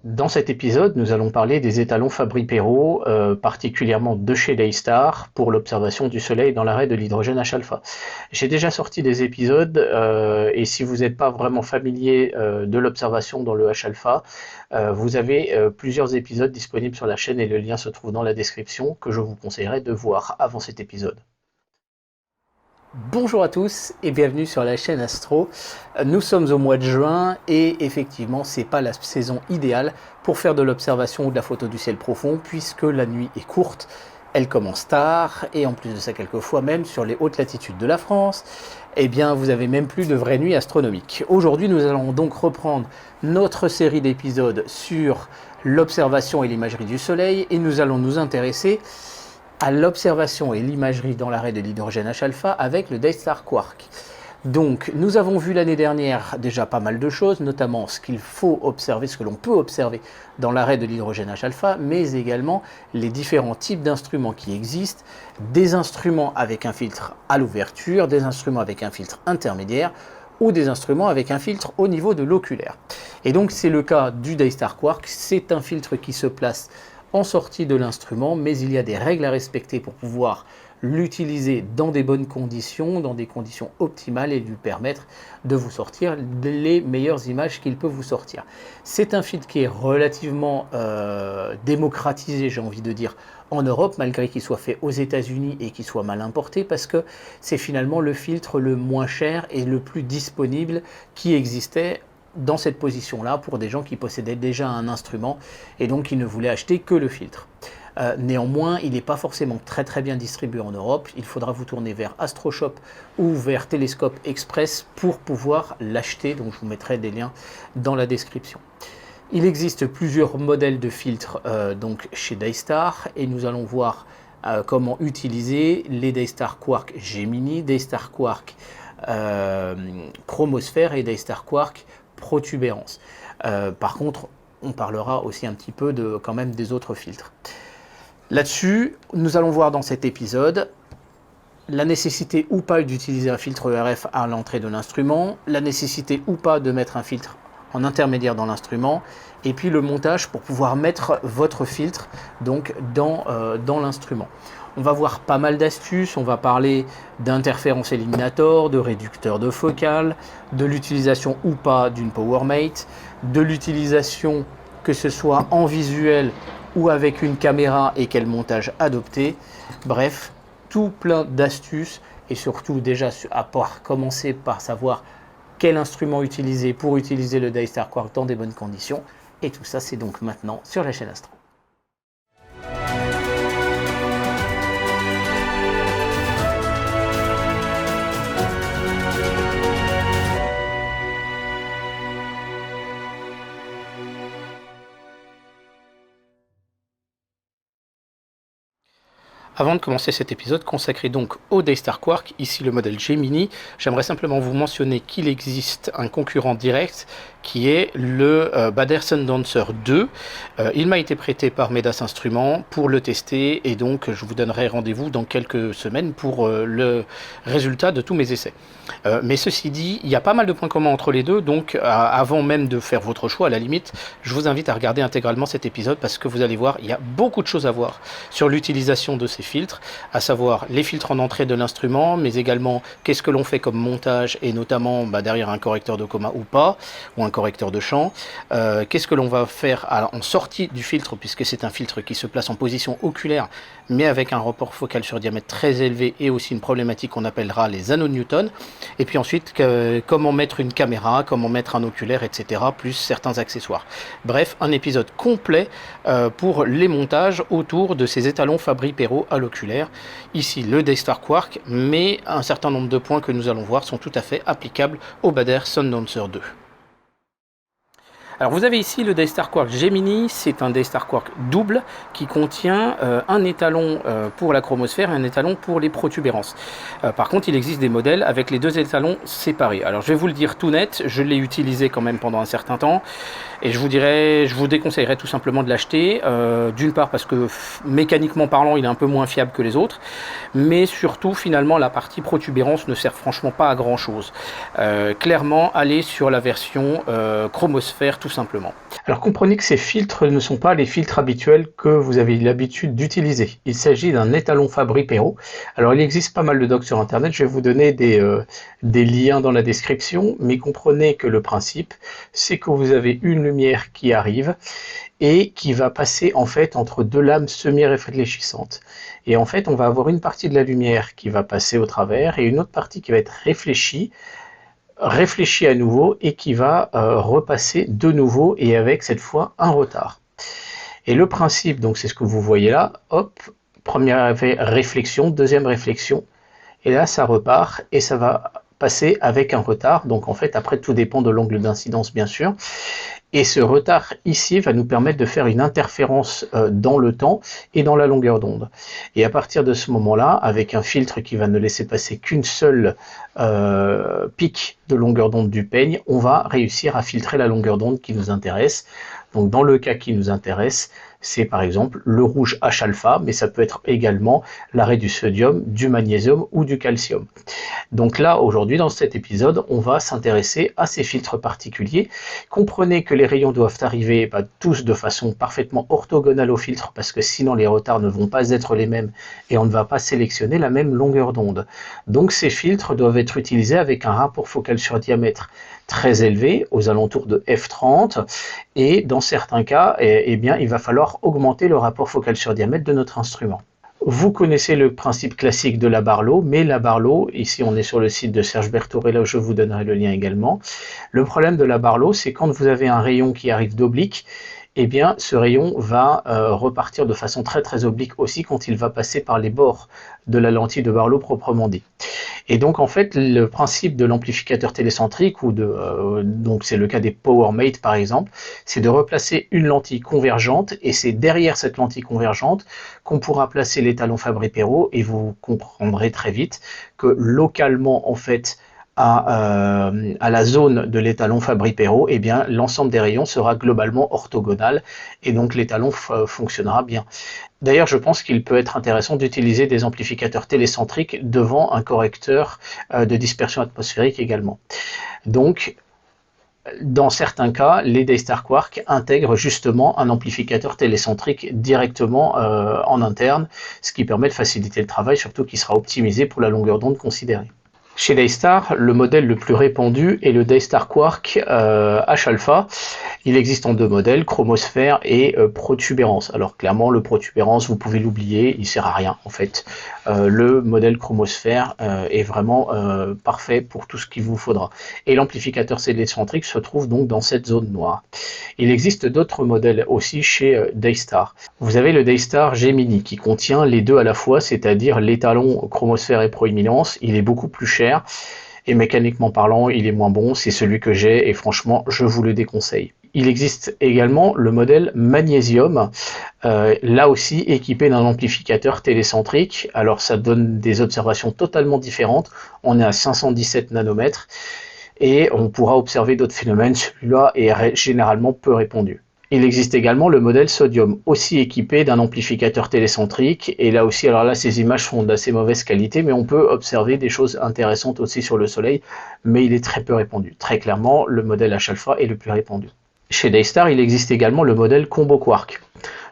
Dans cet épisode, nous allons parler des étalons Fabry-Perot, particulièrement de chez Daystar, pour l'observation du Soleil dans l'arrêt de l'hydrogène H-alpha. J'ai déjà sorti des épisodes, et si vous n'êtes pas vraiment familier de l'observation dans le H-alpha, vous avez plusieurs épisodes disponibles sur la chaîne et le lien se trouve dans la description, que je vous conseillerais de voir avant cet épisode. Bonjour à tous et bienvenue sur la chaîne Astro. Nous sommes au mois de juin et effectivement c'est pas la saison idéale pour faire de l'observation ou de la photo du ciel profond puisque la nuit est courte, elle commence tard et en plus de ça quelquefois même sur les hautes latitudes de la France, eh bien vous avez même plus de vraies nuits astronomiques. Aujourd'hui nous allons donc reprendre notre série d'épisodes sur l'observation et l'imagerie du soleil et nous allons nous intéresser à l'observation et l'imagerie dans l'arrêt de l'hydrogène H-alpha avec le Daystar Quark. Donc nous avons vu l'année dernière déjà pas mal de choses, notamment ce qu'il faut observer, ce que l'on peut observer dans l'arrêt de l'hydrogène H-alpha, mais également les différents types d'instruments qui existent, des instruments avec un filtre à l'ouverture, des instruments avec un filtre intermédiaire, ou des instruments avec un filtre au niveau de l'oculaire. Et donc c'est le cas du Daystar Quark, c'est un filtre qui se place en sortie de l'instrument, mais il y a des règles à respecter pour pouvoir l'utiliser dans des bonnes conditions, dans des conditions optimales et lui permettre de vous sortir les meilleures images qu'il peut vous sortir. C'est un filtre qui est relativement démocratisé, j'ai envie de dire, en Europe, malgré qu'il soit fait aux États-Unis et qu'il soit mal importé, parce que c'est finalement le filtre le moins cher et le plus disponible qui existait dans cette position-là pour des gens qui possédaient déjà un instrument et donc qui ne voulaient acheter que le filtre. Néanmoins, il n'est pas forcément très bien distribué en Europe. Il faudra vous tourner vers AstroShop ou vers Telescope Express pour pouvoir l'acheter. Donc je vous mettrai des liens dans la description. Il existe plusieurs modèles de filtres donc chez Daystar et nous allons voir comment utiliser les Daystar Quark Gemini, Daystar Quark Chromosphère et Daystar Quark Protubérance. Par contre, on parlera aussi un petit peu quand même des autres filtres. Là-dessus, nous allons voir dans cet épisode la nécessité ou pas d'utiliser un filtre ERF à l'entrée de l'instrument, la nécessité ou pas de mettre un filtre en intermédiaire dans l'instrument, et puis le montage pour pouvoir mettre votre filtre donc dans l'instrument. On va voir pas mal d'astuces, on va parler d'interférence éliminator, de réducteur de focale, de l'utilisation ou pas d'une PowerMate, de l'utilisation que ce soit en visuel ou avec une caméra et quel montage adopter. Bref, tout plein d'astuces et surtout déjà à part commencer par savoir quel instrument utiliser pour utiliser le Daystar Quark dans des bonnes conditions. Et tout ça c'est donc maintenant sur la chaîne Astro. Avant de commencer cet épisode consacré donc au Daystar Quark, ici le modèle Gemini, j'aimerais simplement vous mentionner qu'il existe un concurrent direct qui est le Baader Sundancer 2. Il m'a été prêté par Medas Instruments pour le tester et donc je vous donnerai rendez-vous dans quelques semaines pour le résultat de tous mes essais. Mais ceci dit, il y a pas mal de points communs entre les deux, donc avant même de faire votre choix, à la limite, je vous invite à regarder intégralement cet épisode parce que vous allez voir, il y a beaucoup de choses à voir sur l'utilisation de ces filtres, à savoir les filtres en entrée de l'instrument, mais également qu'est-ce que l'on fait comme montage et notamment derrière un correcteur de coma ou pas, ou un correcteur de champ, qu'est-ce que l'on va faire en sortie du filtre puisque c'est un filtre qui se place en position oculaire mais avec un report focal sur diamètre très élevé et aussi une problématique qu'on appellera les anneaux de Newton, et puis ensuite comment mettre une caméra, comment mettre un oculaire, etc., plus certains accessoires. Bref, un épisode complet pour les montages autour de ces étalons Fabry-Perot à l'oculaire. Ici le Daystar Quark, mais un certain nombre de points que nous allons voir sont tout à fait applicables au Baader Sundancer 2. Alors vous avez ici le Daystar Quark Gemini, c'est un Daystar Quark double qui contient un étalon pour la chromosphère et un étalon pour les protubérances. Par contre, il existe des modèles avec les deux étalons séparés. Alors je vais vous le dire tout net, je l'ai utilisé quand même pendant un certain temps et je vous déconseillerais tout simplement de l'acheter. D'une part parce que mécaniquement parlant, il est un peu moins fiable que les autres, mais surtout finalement la partie protubérance ne sert franchement pas à grand chose. Clairement, allez sur la version chromosphère tout tout simplement. Alors comprenez que ces filtres ne sont pas les filtres habituels que vous avez l'habitude d'utiliser. Il s'agit d'un étalon Fabry-Perot. Alors il existe pas mal de docs sur internet, je vais vous donner des liens dans la description, mais comprenez que le principe, c'est que vous avez une lumière qui arrive et qui va passer en fait entre deux lames semi-réfléchissantes. Et en fait, on va avoir une partie de la lumière qui va passer au travers et une autre partie qui va être réfléchie à nouveau et qui va repasser de nouveau et avec cette fois un retard. Et le principe, donc c'est ce que vous voyez là, hop, première réflexion, deuxième réflexion, et là ça repart et ça va passer avec un retard. Donc en fait, après tout dépend de l'angle d'incidence bien sûr. Et ce retard ici va nous permettre de faire une interférence dans le temps et dans la longueur d'onde. Et à partir de ce moment-là, avec un filtre qui va ne laisser passer qu'une seule pic de longueur d'onde du peigne, on va réussir à filtrer la longueur d'onde qui nous intéresse. Donc dans le cas qui nous intéresse, c'est par exemple le rouge H-alpha, mais ça peut être également l'arrêt du sodium, du magnésium ou du calcium. Donc là, aujourd'hui, dans cet épisode, on va s'intéresser à ces filtres particuliers. Comprenez que les rayons doivent arriver tous de façon parfaitement orthogonale au filtre, parce que sinon les retards ne vont pas être les mêmes et on ne va pas sélectionner la même longueur d'onde. Donc ces filtres doivent être utilisés avec un rapport focal sur diamètre très élevé, aux alentours de f30, et dans certains cas, eh bien, il va falloir augmenter le rapport focal sur diamètre de notre instrument. Vous connaissez le principe classique de la Barlow, mais la Barlow, ici on est sur le site de Serge Berthoré, je vous donnerai le lien également. Le problème de la Barlow, c'est quand vous avez un rayon qui arrive d'oblique, eh bien ce rayon va repartir de façon très oblique aussi quand il va passer par les bords de la lentille de Barlow proprement dit. Et donc en fait le principe de l'amplificateur télécentrique, donc c'est le cas des PowerMate par exemple, c'est de replacer une lentille convergente et c'est derrière cette lentille convergente qu'on pourra placer l'étalon Fabry-Perot et vous comprendrez très vite que localement en fait à la zone de l'étalon Fabry-Perot, eh bien l'ensemble des rayons sera globalement orthogonal et donc l'étalon fonctionnera bien. D'ailleurs, je pense qu'il peut être intéressant d'utiliser des amplificateurs télécentriques devant un correcteur de dispersion atmosphérique également. Donc, dans certains cas, les Daystar Quark intègrent justement un amplificateur télécentrique directement en interne, ce qui permet de faciliter le travail, surtout qu'il sera optimisé pour la longueur d'onde considérée. Chez Daystar, le modèle le plus répandu est le Daystar Quark H-alpha. Il existe en deux modèles, chromosphère et protubérance. Alors clairement, le protubérance, vous pouvez l'oublier, il ne sert à rien en fait. Le modèle chromosphère est vraiment parfait pour tout ce qu'il vous faudra. Et l'amplificateur télécentrique se trouve donc dans cette zone noire. Il existe d'autres modèles aussi chez Daystar. Vous avez le Daystar Gemini qui contient les deux à la fois, c'est-à-dire l'étalon chromosphère et proéminence. Il est beaucoup plus cher et mécaniquement parlant, il est moins bon. C'est celui que j'ai et franchement, je vous le déconseille. Il existe également le modèle magnésium, là aussi équipé d'un amplificateur télécentrique. Alors ça donne des observations totalement différentes. On est à 517 nanomètres et on pourra observer d'autres phénomènes. Celui-là est généralement peu répandu. Il existe également le modèle sodium, aussi équipé d'un amplificateur télécentrique. Et là aussi, alors là, ces images sont d'assez mauvaise qualité, mais on peut observer des choses intéressantes aussi sur le Soleil, mais il est très peu répandu. Très clairement, le modèle H-alpha est le plus répandu. Chez Daystar, il existe également le modèle Combo Quark.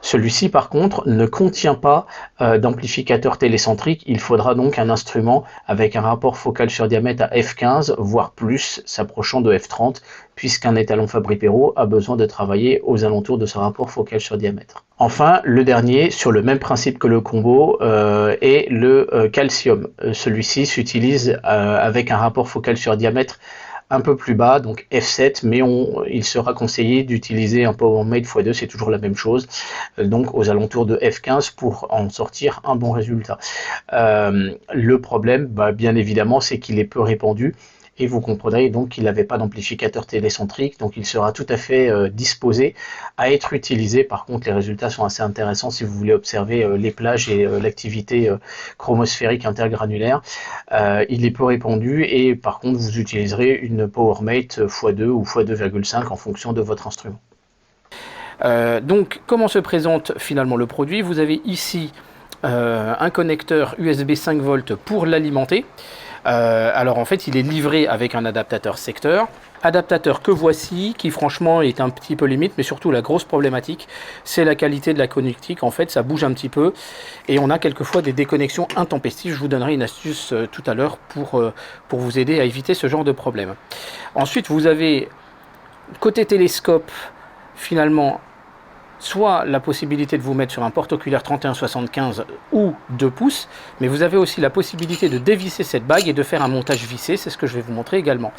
Celui-ci, par contre, ne contient pas d'amplificateur télécentrique. Il faudra donc un instrument avec un rapport focal sur diamètre à f15, voire plus, s'approchant de f30, puisqu'un étalon Fabry-Perot a besoin de travailler aux alentours de ce rapport focal sur diamètre. Enfin, le dernier, sur le même principe que le combo, est le calcium. Celui-ci s'utilise avec un rapport focal sur diamètre un peu plus bas, donc F7, mais il sera conseillé d'utiliser un PowerMate x2, c'est toujours la même chose, donc aux alentours de F15 pour en sortir un bon résultat. Le problème, bien évidemment, c'est qu'il est peu répandu, et vous comprendrez donc qu'il n'avait pas d'amplificateur télécentrique, donc il sera tout à fait disposé à être utilisé. Par contre, les résultats sont assez intéressants si vous voulez observer les plages et l'activité chromosphérique intergranulaire. Il est peu répandu et par contre vous utiliserez une PowerMate x2 ou x2,5 en fonction de votre instrument. Donc comment se présente finalement le produit? Vous avez ici un connecteur USB 5 volts pour l'alimenter. Alors en fait, il est livré avec un adaptateur secteur. Adaptateur que voici, qui franchement est un petit peu limite, mais surtout la grosse problématique, c'est la qualité de la connectique. En fait, ça bouge un petit peu et on a quelquefois des déconnexions intempestives. Je vous donnerai une astuce tout à l'heure pour vous aider à éviter ce genre de problème. Ensuite, vous avez côté télescope, finalement, soit la possibilité de vous mettre sur un porte-oculaire 31-75 ou 2 pouces, mais vous avez aussi la possibilité de dévisser cette bague et de faire un montage vissé, c'est ce que je vais vous montrer également.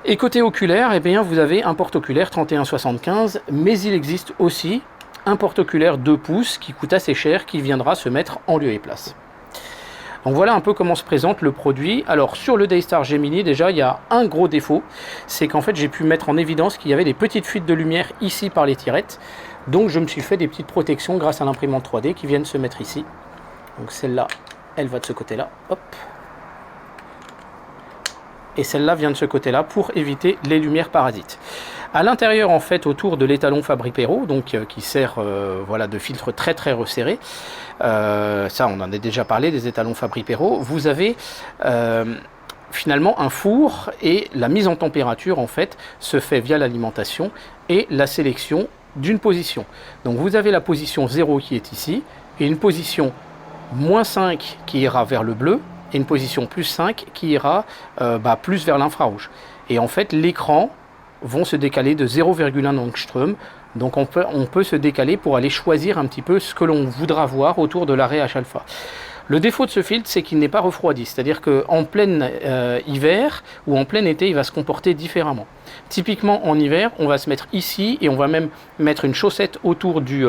Et côté oculaire, eh bien, vous avez un porte-oculaire 31-75, mais il existe aussi un porte-oculaire 2 pouces qui coûte assez cher, qui viendra se mettre en lieu et place. Donc voilà un peu comment se présente le produit. Alors sur le Daystar Gemini, déjà il y a un gros défaut, c'est qu'en fait j'ai pu mettre en évidence qu'il y avait des petites fuites de lumière ici par les tirettes. Donc je me suis fait des petites protections grâce à l'imprimante 3D qui viennent se mettre ici. Donc celle-là, elle va de ce côté-là, hop. Et celle-là vient de ce côté-là pour éviter les lumières parasites. À l'intérieur, en fait, autour de l'étalon Fabry-Perot, donc qui sert voilà, de filtre très très resserré, ça on en a déjà parlé, des étalons Fabry-Perot, vous avez finalement un four et la mise en température en fait se fait via l'alimentation et la sélection d'une position. Donc vous avez la position 0 qui est ici et une position -5 qui ira vers le bleu et une position +5 qui ira plus vers l'infrarouge. Et en fait l'écran vont se décaler de 0,1 angstrom. Donc on peut se décaler pour aller choisir un petit peu ce que l'on voudra voir autour de l'arrêt H-alpha. Le défaut de ce filtre, c'est qu'il n'est pas refroidi, c'est-à-dire qu'en plein hiver ou en plein été, il va se comporter différemment. Typiquement en hiver, on va se mettre ici et on va même mettre une chaussette autour du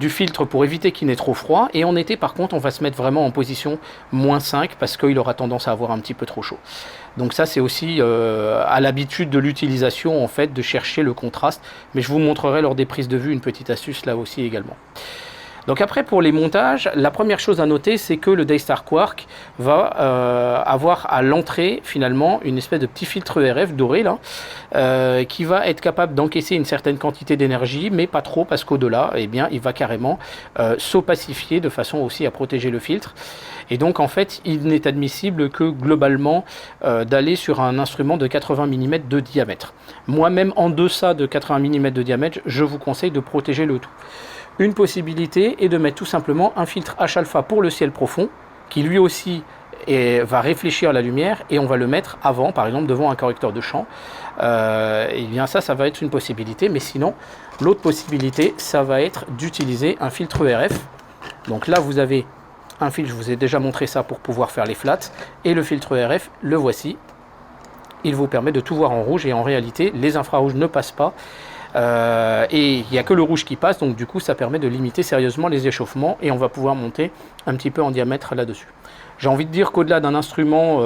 filtre pour éviter qu'il n'ait trop froid. Et en été, par contre, on va se mettre vraiment en position -5 parce qu'il aura tendance à avoir un petit peu trop chaud. Donc ça, c'est aussi à l'habitude de l'utilisation, en fait, de chercher le contraste. Mais je vous montrerai lors des prises de vue une petite astuce là aussi également. Donc après, pour les montages, la première chose à noter, c'est que le Daystar Quark va avoir à l'entrée, finalement, une espèce de petit filtre ERF doré, là, qui va être capable d'encaisser une certaine quantité d'énergie, mais pas trop, parce qu'au-delà, eh bien, il va carrément s'opacifier de façon aussi à protéger le filtre. Et donc, en fait, il n'est admissible que, globalement, d'aller sur un instrument de 80 mm de diamètre. Moi-même, en deçà de 80 mm de diamètre, je vous conseille de protéger le tout. Une possibilité est de mettre tout simplement un filtre H-alpha pour le ciel profond, qui lui aussi va réfléchir la lumière, et on va le mettre avant, par exemple devant un correcteur de champ. Et bien ça va être une possibilité, mais sinon, l'autre possibilité, ça va être d'utiliser un filtre ERF. Donc là, vous avez un filtre, je vous ai déjà montré ça pour pouvoir faire les flats, et le filtre ERF, le voici. Il vous permet de tout voir en rouge, et en réalité, les infrarouges ne passent pas. Et il n'y a que le rouge qui passe, donc du coup ça permet de limiter sérieusement les échauffements et on va pouvoir monter un petit peu en diamètre là-dessus. J'ai envie de dire qu'au-delà d'un instrument,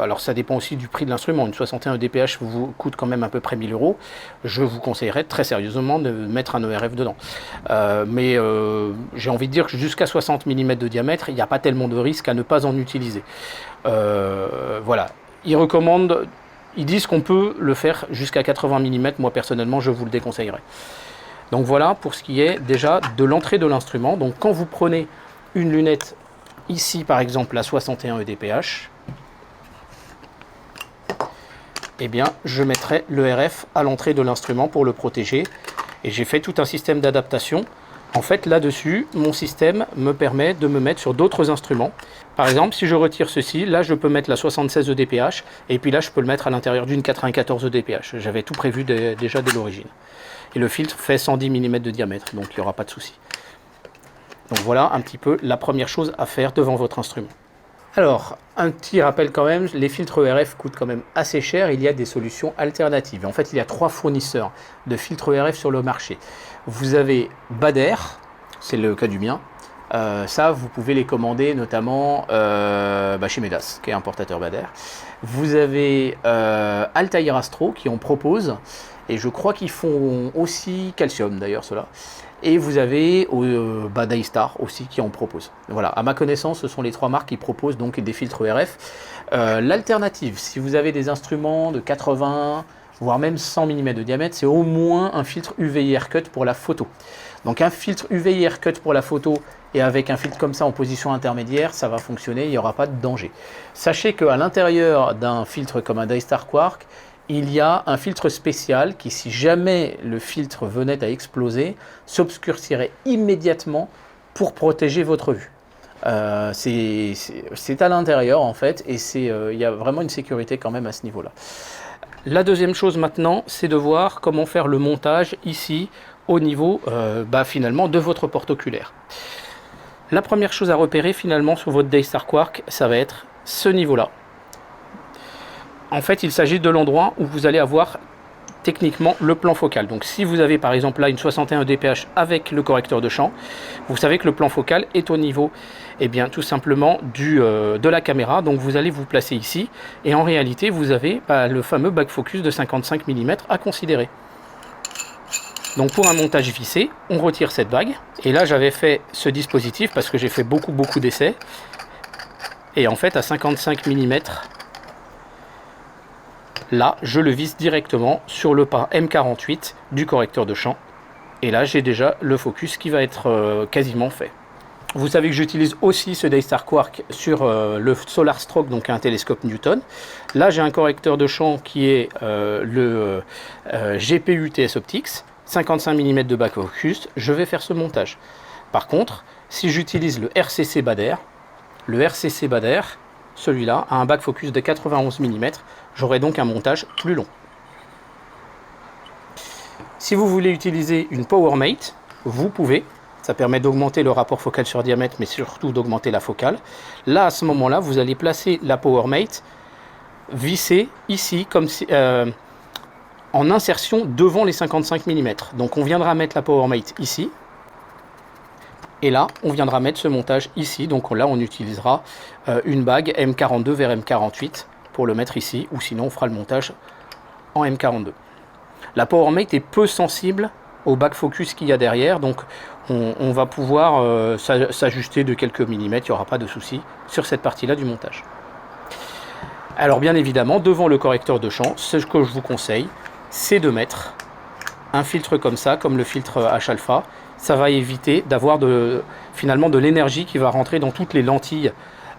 alors ça dépend aussi du prix de l'instrument, une 61 EDPH vous coûte quand même à peu près 1000 €, je vous conseillerais très sérieusement de mettre un ERF dedans. Mais j'ai envie de dire que jusqu'à 60 mm de diamètre, il n'y a pas tellement de risque à ne pas en utiliser. Voilà, ils disent qu'on peut le faire jusqu'à 80 mm, moi personnellement je vous le déconseillerais. Donc voilà pour ce qui est déjà de l'entrée de l'instrument. Donc quand vous prenez une lunette, ici par exemple la 61 EDPH, eh bien je mettrai le RF à l'entrée de l'instrument pour le protéger. Et j'ai fait tout un système d'adaptation. En fait, là-dessus, mon système me permet de me mettre sur d'autres instruments. Par exemple, si je retire ceci, là, je peux mettre la 76 EDPH, et puis là, je peux le mettre à l'intérieur d'une 94 EDPH. J'avais tout prévu déjà dès l'origine. Et le filtre fait 110 mm de diamètre, donc il n'y aura pas de souci. Donc voilà un petit peu la première chose à faire devant votre instrument. Alors, un petit rappel quand même, les filtres ERF coûtent quand même assez cher, il y a des solutions alternatives. En fait, il y a 3 fournisseurs de filtres ERF sur le marché. Vous avez Bader, c'est le cas du mien. Ça, vous pouvez les commander notamment chez Medas, qui est importateur Bader. Vous avez Altair Astro qui en propose, et je crois qu'ils font aussi Calcium d'ailleurs, ceux-là. Et vous avez Daystar aussi qui en propose. Voilà, à ma connaissance, ce sont les 3 marques qui proposent donc des filtres ERF. L'alternative, si vous avez des instruments de 80, voire même 100 mm de diamètre, c'est au moins un filtre UV Haircut pour la photo. Donc un filtre UV Haircut pour la photo et avec un filtre comme ça en position intermédiaire, ça va fonctionner, il n'y aura pas de danger. Sachez qu'à l'intérieur d'un filtre comme un Daystar Quark, il y a un filtre spécial qui, si jamais le filtre venait à exploser, s'obscurcirait immédiatement pour protéger votre vue. C'est à l'intérieur en fait, et il y a vraiment une sécurité quand même à ce niveau-là. La deuxième chose maintenant, c'est de voir comment faire le montage ici au niveau finalement de votre porte-oculaire. La première chose à repérer finalement sur votre Daystar Quark, ça va être ce niveau-là. En fait, il s'agit de l'endroit où vous allez avoir techniquement le plan focal. Donc si vous avez par exemple là une 61 dph avec le correcteur de champ, vous savez que le plan focal est au niveau tout simplement de la caméra. Donc vous allez vous placer ici et en réalité vous avez le fameux back focus de 55 mm à considérer. Donc pour un montage vissé, on retire cette bague. Et là j'avais fait ce dispositif parce que j'ai fait beaucoup d'essais. Et en fait à 55 mm, là je le visse directement sur le pas M48 du correcteur de champ. Et là j'ai déjà le focus qui va être quasiment fait. Vous savez que j'utilise aussi ce Daystar Quark sur le Solar Stroke, donc un télescope Newton. Là j'ai un correcteur de champ qui est le GPU TS Optics. 55 mm de back focus, je vais faire ce montage. Par contre, si j'utilise le RCC Bader, celui-là a un back focus de 91 mm, j'aurai donc un montage plus long. Si vous voulez utiliser une PowerMate, vous pouvez. Ça permet d'augmenter le rapport focal sur diamètre, mais surtout d'augmenter la focale. Là, à ce moment-là, vous allez placer la PowerMate vissée ici, comme si... en insertion devant les 55 mm. Donc on viendra mettre la PowerMate ici. Et là, on viendra mettre ce montage ici. Donc là, on utilisera une bague M42 vers M48 pour le mettre ici. Ou sinon, on fera le montage en M42. La PowerMate est peu sensible au back focus qu'il y a derrière. Donc on va pouvoir s'ajuster de quelques millimètres. Il n'y aura pas de souci sur cette partie-là du montage. Alors bien évidemment, devant le correcteur de champ, ce que je vous conseille, c'est de mettre un filtre comme ça, comme le filtre H-alpha. Ça va éviter d'avoir finalement de l'énergie qui va rentrer dans toutes les lentilles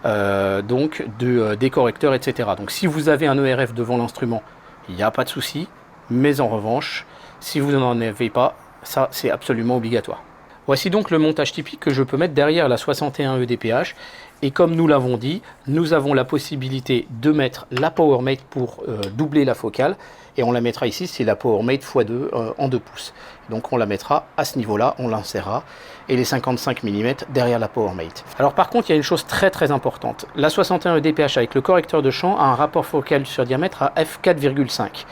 des correcteurs, etc. Donc si vous avez un ERF devant l'instrument, il n'y a pas de souci. Mais en revanche, si vous n'en avez pas, ça c'est absolument obligatoire. Voici donc le montage typique que je peux mettre derrière la 61 EDPH. Et comme nous l'avons dit, nous avons la possibilité de mettre la PowerMate pour doubler la focale. Et on la mettra ici, c'est la PowerMate x2 en 2 pouces. Donc on la mettra à ce niveau-là, on l'insérera. Et les 55 mm derrière la PowerMate. Alors par contre, il y a une chose très importante. La 61 EDPH avec le correcteur de champ a un rapport focal sur diamètre à f4,5.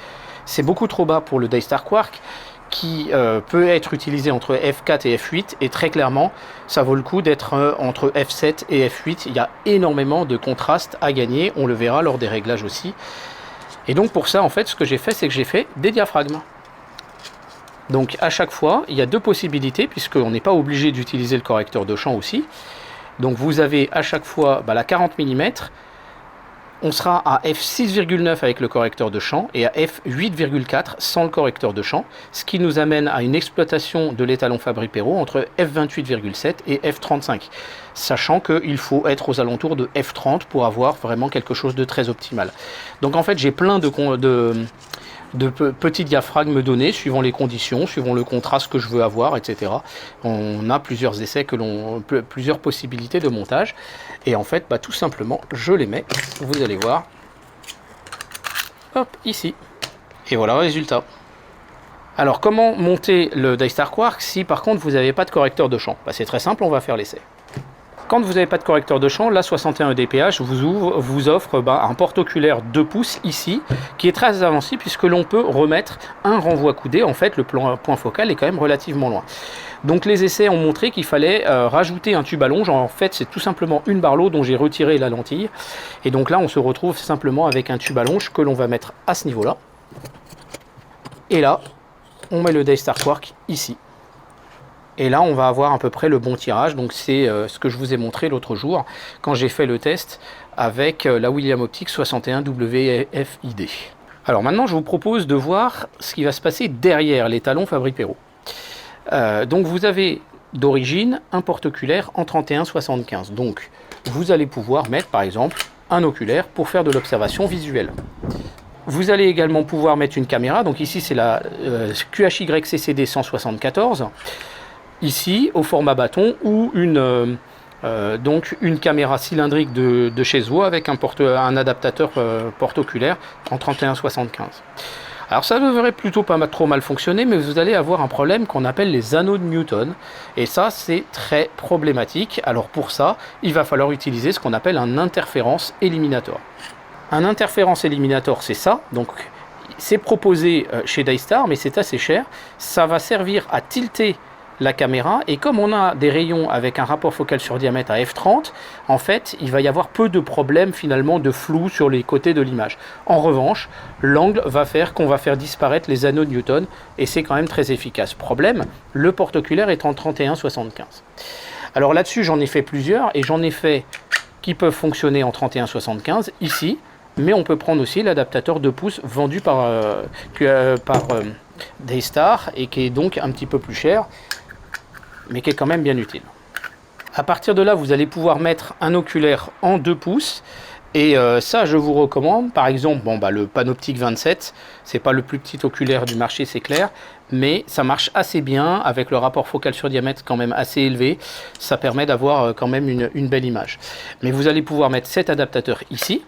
C'est beaucoup trop bas pour le Daystar Quark, qui peut être utilisé entre F4 et F8, et très clairement ça vaut le coup d'être entre F7 et F8. Il y a énormément de contraste à gagner, on le verra lors des réglages aussi. Et donc pour ça en fait ce que j'ai fait, c'est que j'ai fait des diaphragmes. Donc à chaque fois il y a deux possibilités, puisqu'on n'est pas obligé d'utiliser le correcteur de champ aussi. Donc vous avez à chaque fois la 40 mm. On sera à f6,9 avec le correcteur de champ et à f8,4 sans le correcteur de champ, ce qui nous amène à une exploitation de l'étalon Fabry-Perot entre f28,7 et f35, sachant qu'il faut être aux alentours de f30 pour avoir vraiment quelque chose de très optimal. Donc en fait j'ai plein de petits diaphragmes donnés suivant les conditions, suivant le contraste que je veux avoir, etc. On a plusieurs essais, plusieurs possibilités de montage. Et en fait, tout simplement, je les mets, vous allez voir, hop, ici. Et voilà le résultat. Alors, comment monter le Daystar Quark si par contre vous n'avez pas de correcteur de champ? C'est très simple, on va faire l'essai. Quand vous n'avez pas de correcteur de champ, la 61 dph vous offre un porte-oculaire 2 pouces ici, qui est très avancé puisque l'on peut remettre un renvoi coudé. En fait, le point focal est quand même relativement loin. Donc les essais ont montré qu'il fallait rajouter un tube à longe. En fait, c'est tout simplement une barlow dont j'ai retiré la lentille. Et donc là, on se retrouve simplement avec un tube à longe que l'on va mettre à ce niveau-là. Et là, on met le Daystar Quark ici. Et là, on va avoir à peu près le bon tirage. Donc c'est ce que je vous ai montré l'autre jour quand j'ai fait le test avec la William Optics 61 WFID. Alors maintenant, je vous propose de voir ce qui va se passer derrière les talons Fabry-Perot. Donc vous avez d'origine un porte-oculaire en 31-75. Donc vous allez pouvoir mettre par exemple un oculaire pour faire de l'observation visuelle. Vous allez également pouvoir mettre une caméra. Donc ici c'est la QHY CCD 174. Ici au format bâton ou donc une caméra cylindrique de chez Zuo avec un adaptateur porte-oculaire en 31-75. Alors ça devrait plutôt pas trop mal fonctionner, mais vous allez avoir un problème qu'on appelle les anneaux de Newton. Et ça, c'est très problématique. Alors pour ça, il va falloir utiliser ce qu'on appelle un interférence éliminator. Un interférence éliminator, c'est ça. Donc c'est proposé chez Daystar, mais c'est assez cher. Ça va servir à tilter la caméra, et comme on a des rayons avec un rapport focal sur diamètre à f30, en fait il va y avoir peu de problèmes finalement de flou sur les côtés de l'image. En revanche, l'angle va faire qu'on va faire disparaître les anneaux de Newton, et c'est quand même très efficace. Problème, le porte-oculaire est en 31-75. Alors là-dessus j'en ai fait plusieurs, et j'en ai fait qui peuvent fonctionner en 31-75 ici, mais on peut prendre aussi l'adaptateur 2 pouces vendu par Daystar, et qui est donc un petit peu plus cher, mais qui est quand même bien utile. À partir de là, vous allez pouvoir mettre un oculaire en 2 pouces, et ça je vous recommande. Par exemple, le Panoptique 27, c'est pas le plus petit oculaire du marché, c'est clair, mais ça marche assez bien avec le rapport focal sur diamètre quand même assez élevé. Ça permet d'avoir quand même une belle image. Mais vous allez pouvoir mettre cet adaptateur ici,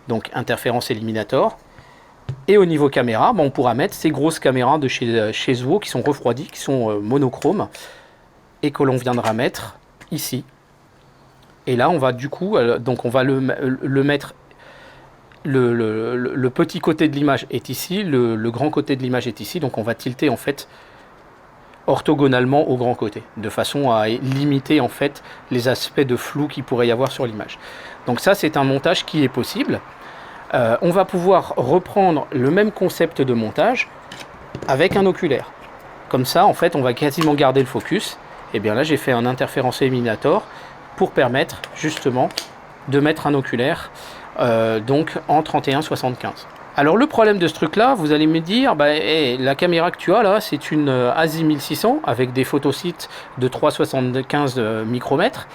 donc interférence éliminator. Et au niveau caméra, on pourra mettre ces grosses caméras de chez Zuo qui sont refroidies, qui sont monochromes, et que l'on viendra mettre ici. Et là, on va du coup, donc on va le mettre, le petit côté de l'image est ici, le grand côté de l'image est ici, donc on va tilter en fait orthogonalement au grand côté, de façon à limiter en fait les aspects de flou qu'il pourrait y avoir sur l'image. Donc ça, c'est un montage qui est possible. On va pouvoir reprendre le même concept de montage avec un oculaire. Comme ça, en fait, on va quasiment garder le focus. Et bien là, j'ai fait un interférence éliminator pour permettre justement de mettre un oculaire donc en 31-75. Alors le problème de ce truc là, vous allez me dire, la caméra que tu as là, c'est une ASI 1600 avec des photosites de 3,75 micromètres.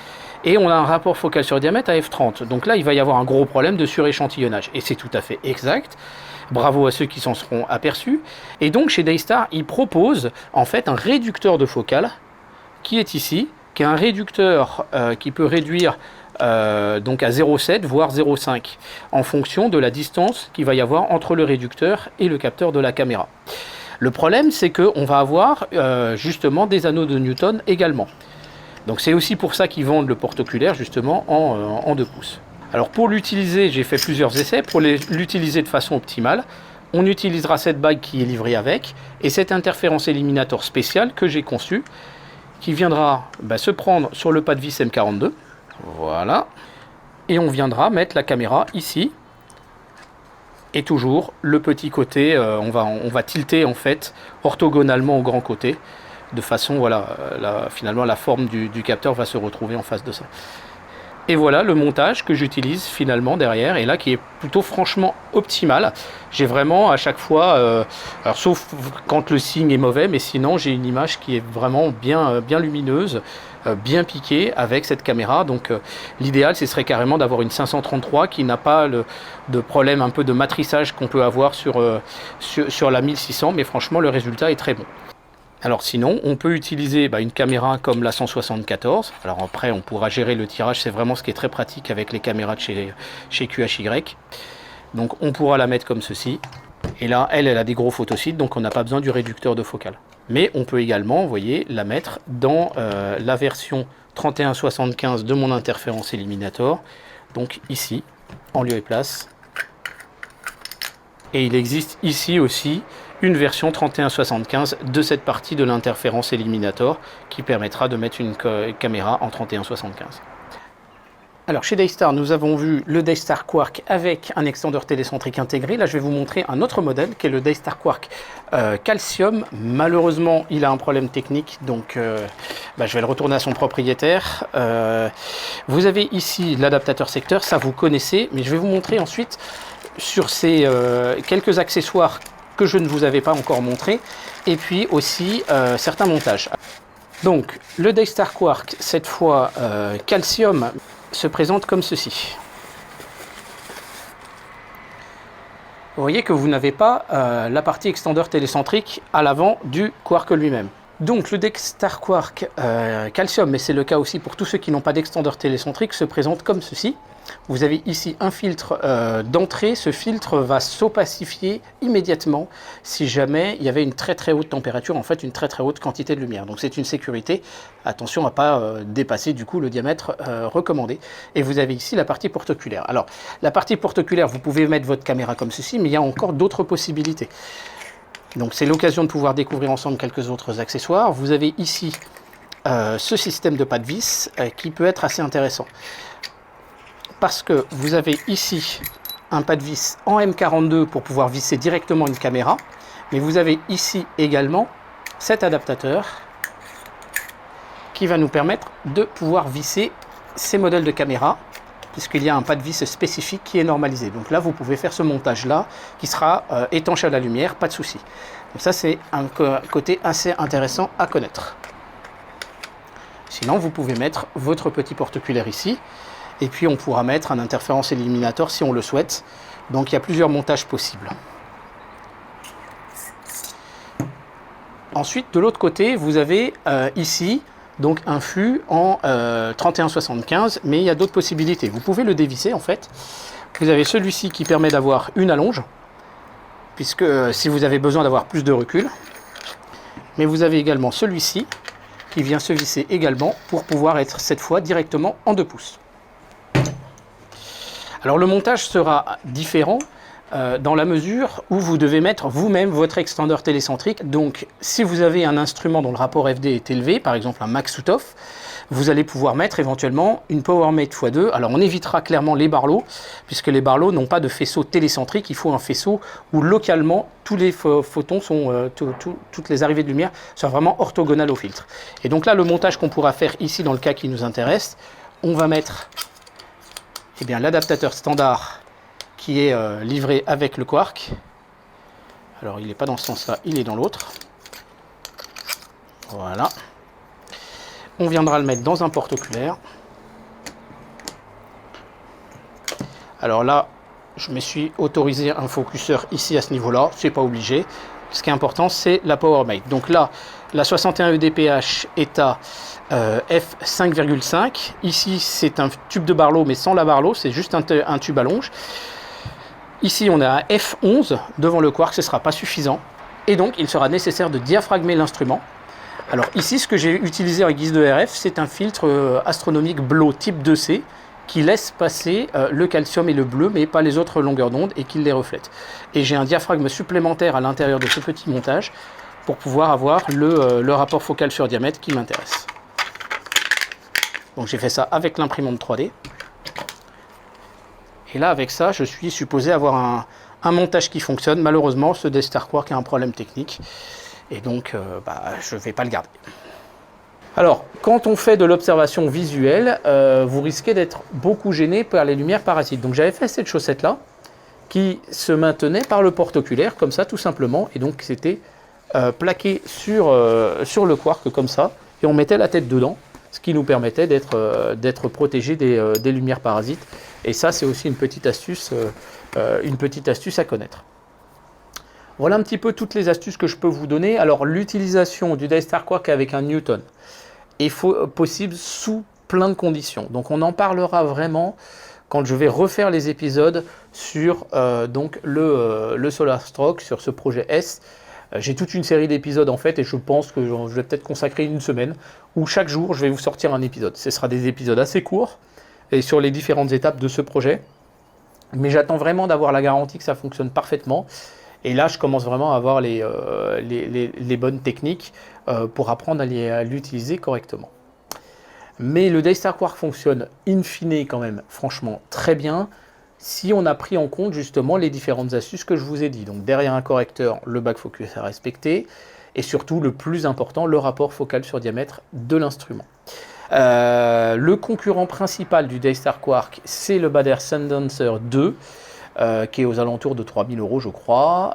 Et on a un rapport focal sur diamètre à f30. Donc là, il va y avoir un gros problème de suréchantillonnage. Et c'est tout à fait exact. Bravo à ceux qui s'en seront aperçus. Et donc, chez Daystar, ils proposent en fait un réducteur de focale qui est ici, qui est un réducteur qui peut réduire donc à 0,7 voire 0,5 en fonction de la distance qu'il va y avoir entre le réducteur et le capteur de la caméra. Le problème, c'est qu'on va avoir justement des anneaux de Newton également. Donc c'est aussi pour ça qu'ils vendent le porte-oculaire justement en 2 pouces. Alors pour l'utiliser, j'ai fait plusieurs essais. Pour l'utiliser de façon optimale, on utilisera cette bague qui est livrée avec, et cette interférence éliminator spéciale que j'ai conçue, qui viendra se prendre sur le pas de vis M42. Voilà. Et on viendra mettre la caméra ici. Et toujours le petit côté, on va tilter en fait orthogonalement au grand côté. De façon, voilà, finalement la forme du capteur va se retrouver en face de ça. Et voilà le montage que j'utilise finalement derrière, et là qui est plutôt franchement optimal. J'ai vraiment à chaque fois, alors sauf quand le signe est mauvais, mais sinon j'ai une image qui est vraiment bien lumineuse, bien piquée avec cette caméra. Donc l'idéal, ce serait carrément d'avoir une 533 qui n'a pas de problème un peu de matrissage qu'on peut avoir sur la 1600, mais franchement le résultat est très bon. Alors sinon, on peut utiliser une caméra comme la 174. Alors après, on pourra gérer le tirage. C'est vraiment ce qui est très pratique avec les caméras de chez QHY. Donc on pourra la mettre comme ceci. Et là, elle a des gros photosites, donc on n'a pas besoin du réducteur de focale. Mais on peut également, vous voyez, la mettre dans la version 31-75 de mon interférence éliminator. Donc ici, en lieu et place. Et il existe ici aussi une version 31-75 de cette partie de l'interférence éliminator qui permettra de mettre une caméra en 31-75. Alors chez Daystar, nous avons vu le Daystar Quark avec un extendeur télécentrique intégré. Là, je vais vous montrer un autre modèle qui est le Daystar Quark Calcium. Malheureusement, il a un problème technique, donc je vais le retourner à son propriétaire. Vous avez ici l'adaptateur secteur, ça vous connaissez, mais je vais vous montrer ensuite sur ces quelques accessoires que je ne vous avais pas encore montré, et puis aussi certains montages. Donc le Daystar Quark, cette fois calcium, se présente comme ceci. Vous voyez que vous n'avez pas la partie extendeur télécentrique à l'avant du Quark lui-même. Donc le Daystar Quark calcium, mais c'est le cas aussi pour tous ceux qui n'ont pas d'extendeur télécentrique, se présente comme ceci. Vous avez ici un filtre d'entrée. Ce filtre va s'opacifier immédiatement si jamais il y avait une très haute température, en fait une très haute quantité de lumière. Donc c'est une sécurité. Attention à ne pas dépasser du coup le diamètre recommandé. Et vous avez ici la partie porte-oculaire. Alors la partie porte-oculaire, vous pouvez mettre votre caméra comme ceci, mais il y a encore d'autres possibilités. Donc c'est l'occasion de pouvoir découvrir ensemble quelques autres accessoires. Vous avez ici ce système de pas de vis qui peut être assez intéressant. Parce que vous avez ici un pas de vis en M42 pour pouvoir visser directement une caméra. Mais vous avez ici également cet adaptateur qui va nous permettre de pouvoir visser ces modèles de caméra, puisqu'il y a un pas de vis spécifique qui est normalisé. Donc là, vous pouvez faire ce montage-là, qui sera étanche à la lumière, pas de souci. Donc ça, c'est un côté assez intéressant à connaître. Sinon, vous pouvez mettre votre petit porte-oculaire ici, et puis on pourra mettre un interférence éliminateur si on le souhaite. Donc il y a plusieurs montages possibles. Ensuite, de l'autre côté, vous avez ici donc un flux en 3175, mais il y a d'autres possibilités. Vous pouvez le dévisser en fait. Vous avez celui-ci qui permet d'avoir une allonge, puisque si vous avez besoin d'avoir plus de recul. Mais vous avez également celui-ci qui vient se visser également pour pouvoir être cette fois directement en 2 pouces. Alors le montage sera différent dans la mesure où vous devez mettre vous-même votre extendeur télécentrique. Donc si vous avez un instrument dont le rapport FD est élevé, par exemple un Max Soothoff, vous allez pouvoir mettre éventuellement une PowerMate x2. Alors on évitera clairement les barlots, puisque les barlots n'ont pas de faisceau télécentrique. Il faut un faisceau où localement tous les photons sont, toutes les arrivées de lumière sont vraiment orthogonales au filtre. Et donc là, le montage qu'on pourra faire ici dans le cas qui nous intéresse, on va mettre l'adaptateur standard qui est livré avec le Quark. Alors il n'est pas dans ce sens là, il est dans l'autre. Voilà. On viendra le mettre dans un porte-oculaire. Alors là, je me suis autorisé un focuseur ici à ce niveau-là, c'est pas obligé. Ce qui est important, c'est la PowerMate. Donc là, la 61 EDPH est à f5,5. Ici, c'est un tube de Barlow, mais sans la Barlow, c'est juste un tube à longe. Ici, on est à f11 devant le Quark, ce ne sera pas suffisant. Et donc, il sera nécessaire de diaphragmer l'instrument. Alors ici, ce que j'ai utilisé en guise de RF, c'est un filtre astronomique Blow type 2C qui laisse passer le calcium et le bleu, mais pas les autres longueurs d'onde, et qui les reflète. Et j'ai un diaphragme supplémentaire à l'intérieur de ce petit montage pour pouvoir avoir le rapport focal sur diamètre qui m'intéresse. Donc j'ai fait ça avec l'imprimante 3D. Et là, avec ça, je suis supposé avoir un montage qui fonctionne. Malheureusement, ce Daystar Quark a un problème technique. Et donc, je ne vais pas le garder. Alors, quand on fait de l'observation visuelle, vous risquez d'être beaucoup gêné par les lumières parasites. Donc j'avais fait cette chaussette-là, qui se maintenait par le porte-oculaire, comme ça, tout simplement. Et donc, c'était plaqué sur le Quark, comme ça. Et on mettait la tête dedans, ce qui nous permettait d'être protégé des lumières parasites. Et ça, c'est aussi une petite astuce à connaître. Voilà un petit peu toutes les astuces que je peux vous donner. Alors, l'utilisation du Daystar Quark avec un Newton est possible sous plein de conditions. Donc, on en parlera vraiment quand je vais refaire les épisodes sur donc le Solarstruck, sur ce projet S. J'ai toute une série d'épisodes en fait, et je pense que je vais peut-être consacrer une semaine où chaque jour, je vais vous sortir un épisode. Ce sera des épisodes assez courts et sur les différentes étapes de ce projet. Mais j'attends vraiment d'avoir la garantie que ça fonctionne parfaitement. Et là, je commence vraiment à avoir les bonnes techniques pour apprendre à l'utiliser correctement. Mais le Daystar Quark fonctionne in fine quand même, franchement, très bien, si on a pris en compte justement les différentes astuces que je vous ai dit. Donc derrière un correcteur, le back focus à respecter, et surtout, le plus important, le rapport focal sur diamètre de l'instrument. Le concurrent principal du Daystar Quark, c'est le Baader Sundancer 2. qui est aux alentours de 3000 € je crois,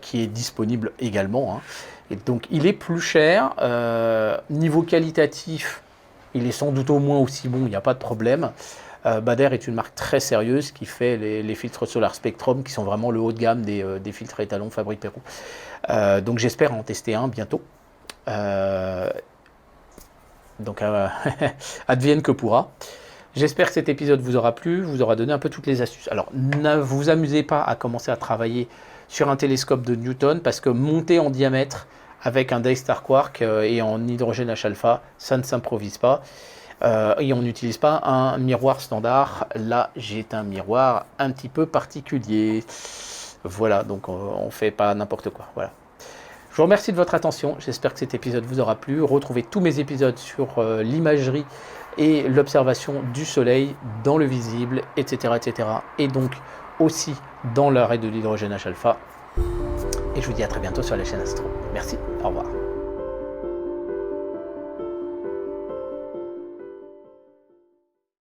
qui est disponible également, hein. Et donc il est plus cher, niveau qualitatif, il est sans doute au moins aussi bon, il n'y a pas de problème. Baader est une marque très sérieuse qui fait les filtres Solar Spectrum, qui sont vraiment le haut de gamme des filtres étalons Fabry Perot. Donc j'espère en tester un bientôt. Donc advienne que pourra. J'espère que cet épisode vous aura plu, vous aura donné un peu toutes les astuces. Alors ne vous amusez pas à commencer à travailler sur un télescope de Newton, parce que monter en diamètre avec un Daystar Quark et en hydrogène H-alpha, ça ne s'improvise pas. Et on n'utilise pas un miroir standard. Là, j'ai un miroir un petit peu particulier. Voilà, donc on ne fait pas n'importe quoi. Voilà. Je vous remercie de votre attention. J'espère que cet épisode vous aura plu. Retrouvez tous mes épisodes sur l'imagerie et l'observation du Soleil dans le visible, etc., etc. Et donc aussi dans l'arrêt de l'hydrogène H-alpha. Et je vous dis à très bientôt sur la chaîne Astro. Merci, au revoir.